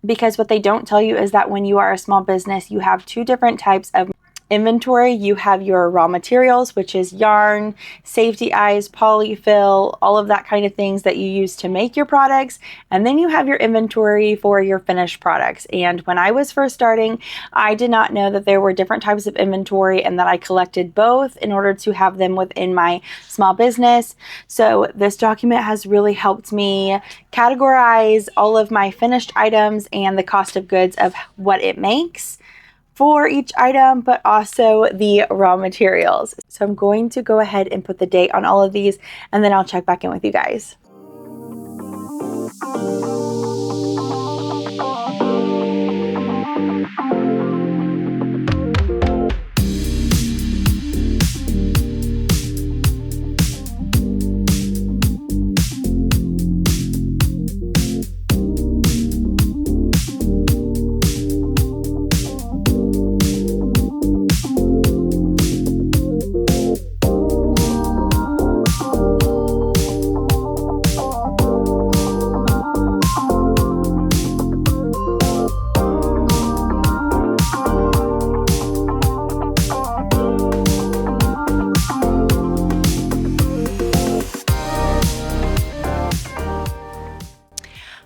Because what they don't tell you is that when you are a small business, you have two different types of inventory, you have your raw materials, which is yarn, safety eyes, polyfill, all of that kind of things that you use to make your products. And then you have your inventory for your finished products. And when I was first starting, I did not know that there were different types of inventory and that I collected both in order to have them within my small business. So this document has really helped me categorize all of my finished items and the cost of goods of what it makes for each item, but also the raw materials. So I'm going to go ahead and put the date on all of these, and then I'll check back in with you guys.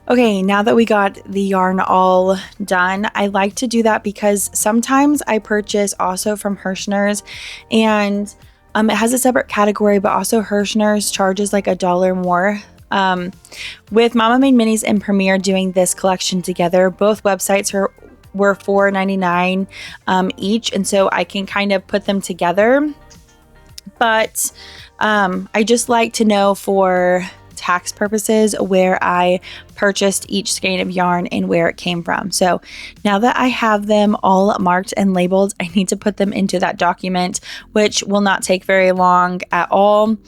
Okay, now that we got the yarn all done, I like to do that because sometimes I purchase also from Hirschner's, and it has a separate category, but also Hirschner's charges like $1 more. With Mama Made Minis and Premier doing this collection together, both websites were $4.99 each, and so I can kind of put them together. But I just like to know for tax purposes where I purchased each skein of yarn and where it came from. So now that I have them all marked and labeled, I need to put them into that document, which will not take very long at all.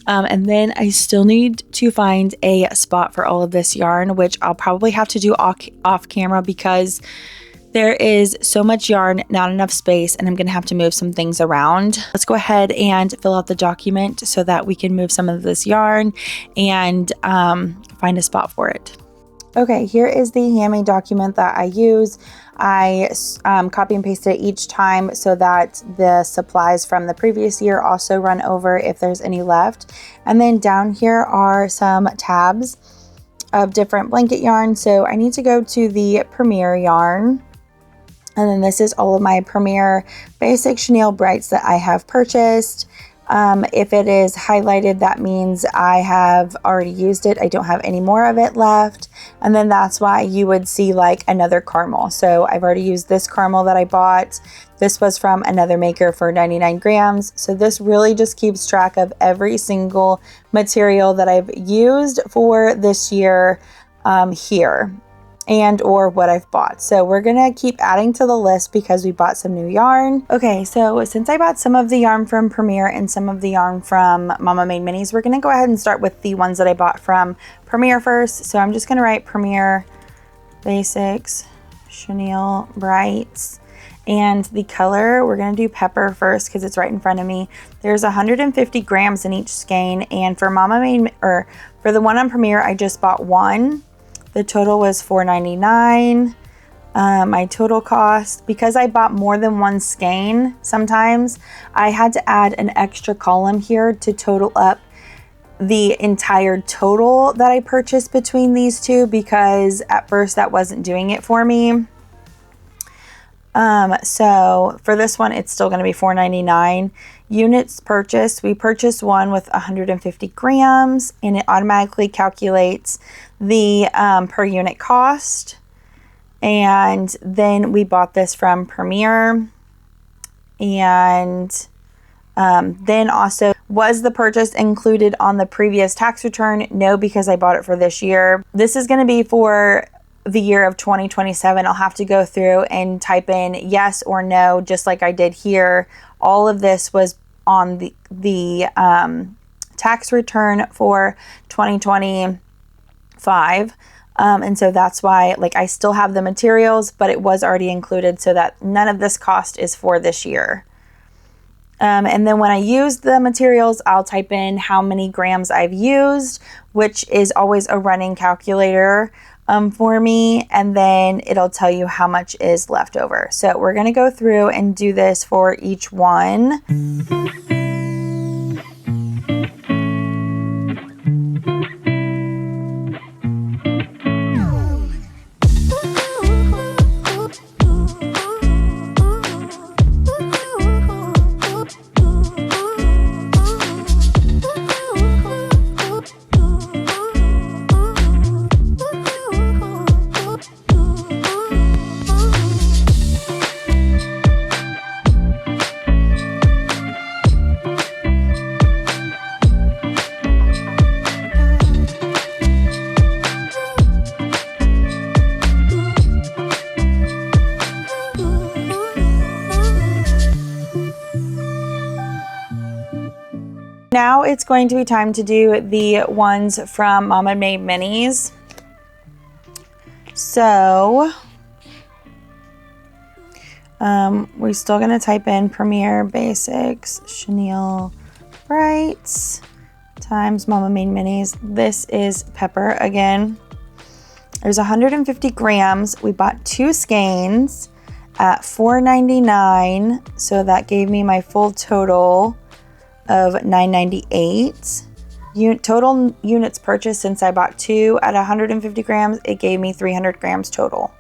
And then I still need to find a spot for all of this yarn, which I'll probably have to do off camera because there is so much yarn, not enough space, and I'm going to have to move some things around. Let's go ahead and fill out the document so that we can move some of this yarn and find a spot for it. Okay, here is the Handmade document that I use. I copy and paste it each time so that the supplies from the previous year also run over if there's any left. And then down here are some tabs of different blanket yarn. So I need to go to the Premier yarn. And then this is all of my Premier Basic Chenille Brights that I have purchased. If it is highlighted, that means I have already used it. I don't have any more of it left. And then that's why you would see like another caramel. So I've already used this caramel that I bought. This was from another maker for 99 grams. So this really just keeps track of every single material that I've used for this year here. And or what I've bought. So we're gonna keep adding to the list because we bought some new yarn. Okay, so since I bought some of the yarn from Premier and some of the yarn from Mama Made Minis, we're gonna go ahead and start with the ones that I bought from Premier first. So I'm just gonna write Premier Basix Chenille Brights. And the color, we're gonna do pepper first because it's right in front of me. There's 150 grams in each skein, and for Mama Made, or for the one on Premier, I just bought one. The total was $4.99. My total cost, because I bought more than one skein, sometimes I had to add an extra column here to total up the entire total that I purchased between these two, because at first that wasn't doing it for me. So for this one, it's still going to be $4.99. Units purchased, we purchased one with 150 grams, and it automatically calculates the per unit cost. And then we bought this from Premier. And then also, was the purchase included on the previous tax return? No, because I bought it for this year. This is going to be for the year of 2027. I'll have to go through and type in yes or no, just like I did here. All of this was on the tax return for 2025. And so that's why, like, I still have the materials, but it was already included so that none of this cost is for this year. And then when I use the materials, I'll type in how many grams I've used, which is always a running calculator. for me, and then it'll tell you how much is left over. So we're going to go through and do this for each one. Now it's going to be time to do the ones from Mama Made Minis. So we're still going to type in Premier Basix Chenille Brights times Mama Made Minis. This is pepper again. There's 150 grams. We bought 2 skeins at $4.99, so that gave me my full total of $9.98. Total units purchased since I bought 2 at 150 grams, it gave me 300 grams total.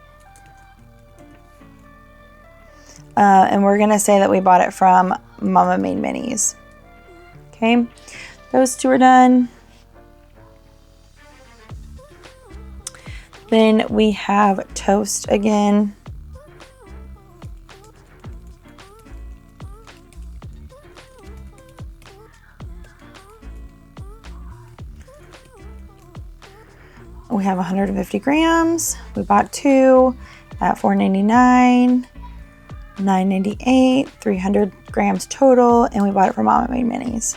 And we're gonna say that we bought it from Mama Made Minis. Okay, those 2 are done. Then we have toast again. We have 150 grams. We bought 2 at $4.99, $9.98, 300 grams total, and we bought it from Mama Made Minis.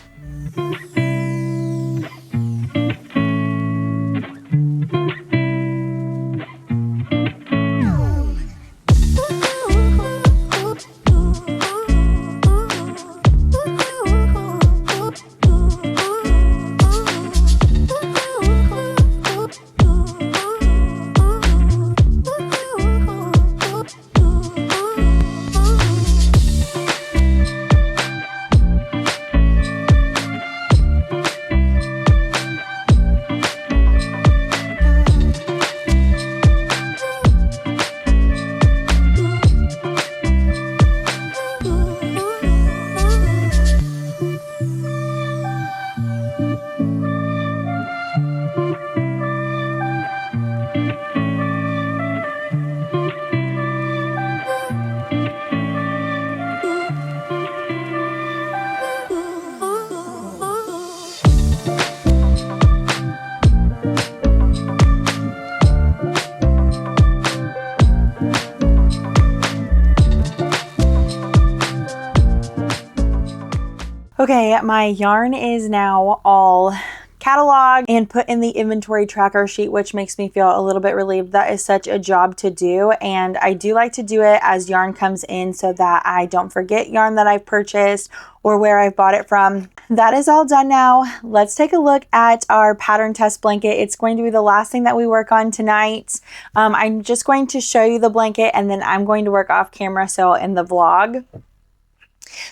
Okay, my yarn is now all cataloged and put in the inventory tracker sheet, which makes me feel a little bit relieved. That is such a job to do, and I do like to do it as yarn comes in so that I don't forget yarn that I've purchased or where I've bought it from. That is all done now. Let's take a look at our pattern test blanket. It's going to be the last thing that we work on tonight. I'm just going to show you the blanket, and then I'm going to work off camera, so in the vlog.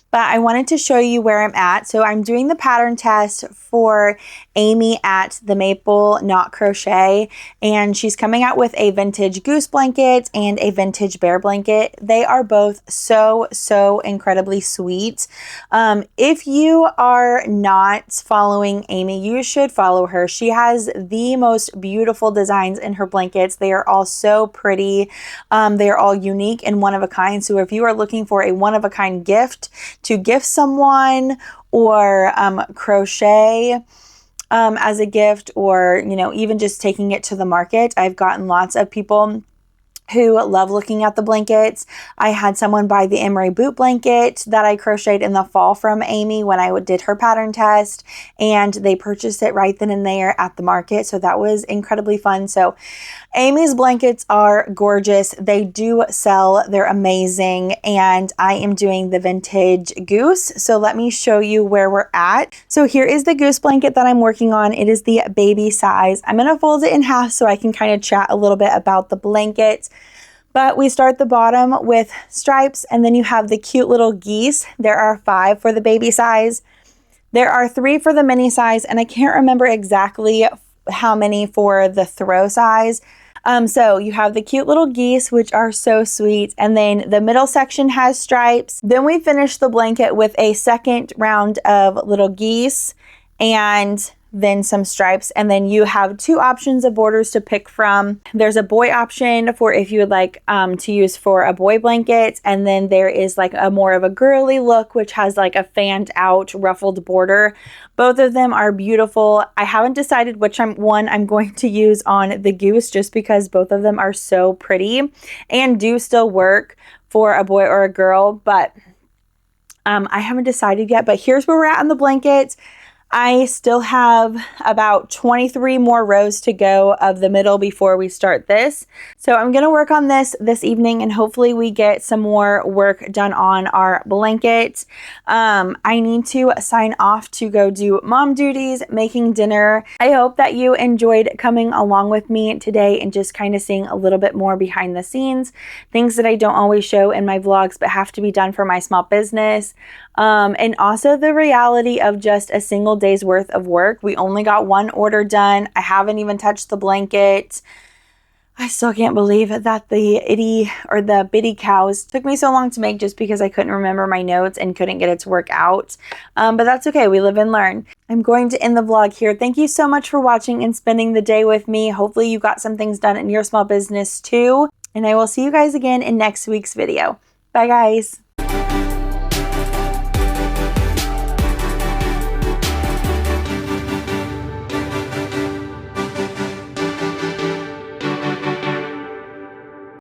But I wanted to show you where I'm at. So I'm doing the pattern test for Amy at the Maple Knot Crochet, and she's coming out with a vintage Goose blanket and a vintage bear blanket. They are both so incredibly sweet. If you are not following Amy, you should follow her. She has the most beautiful designs in her blankets. They are all so pretty. They are all unique and one of a kind. So if you are looking for a one of a kind gift to gift someone, or crochet as a gift, or even just taking it to the market, I've gotten lots of people who love looking at the blankets. I had someone buy the emery boot blanket that I crocheted in the fall from Amy when I did her pattern test, and they purchased it right then and there at the market. So that was incredibly fun. So Amy's blankets are gorgeous. They do sell. They're amazing. And I am doing the vintage Goose. So let me show you where we're at. So here is the Goose blanket that I'm working on. It is the baby size. I'm going to fold it in half so I can kind of chat a little bit about the blanket. But we start the bottom with stripes, and then you have the cute little geese. There are 5 for the baby size. There are 3 for the mini size, and I can't remember exactly how many for the throw size. So you have the cute little geese, which are so sweet. And then the middle section has stripes. Then we finish the blanket with a second round of little geese and then some stripes. And then you have 2 options of borders to pick from. There's a boy option for if you would like to use for a boy blanket. And then there is like a more of a girly look, which has like a fanned out ruffled border. Both of them are beautiful. I haven't decided which one I'm going to use on the Goose, just because both of them are so pretty and do still work for a boy or a girl. But I haven't decided yet. But here's where we're at on the blankets. I still have about 23 more rows to go of the middle before we start this. So I'm going to work on this evening, and hopefully we get some more work done on our blanket. I need to sign off to go do mom duties, making dinner. I hope that you enjoyed coming along with me today and just kind of seeing a little bit more behind the scenes, things that I don't always show in my vlogs but have to be done for my small business. And also the reality of just a single day's worth of work. We only got 1 order done. I haven't even touched the blanket. I still can't believe that the bitty cows took me so long to make, just because I couldn't remember my notes and couldn't get it to work out. But that's okay. We live and learn. I'm going to end the vlog here. Thank you so much for watching and spending the day with me. Hopefully you got some things done in your small business too. And I will see you guys again in next week's video. Bye guys.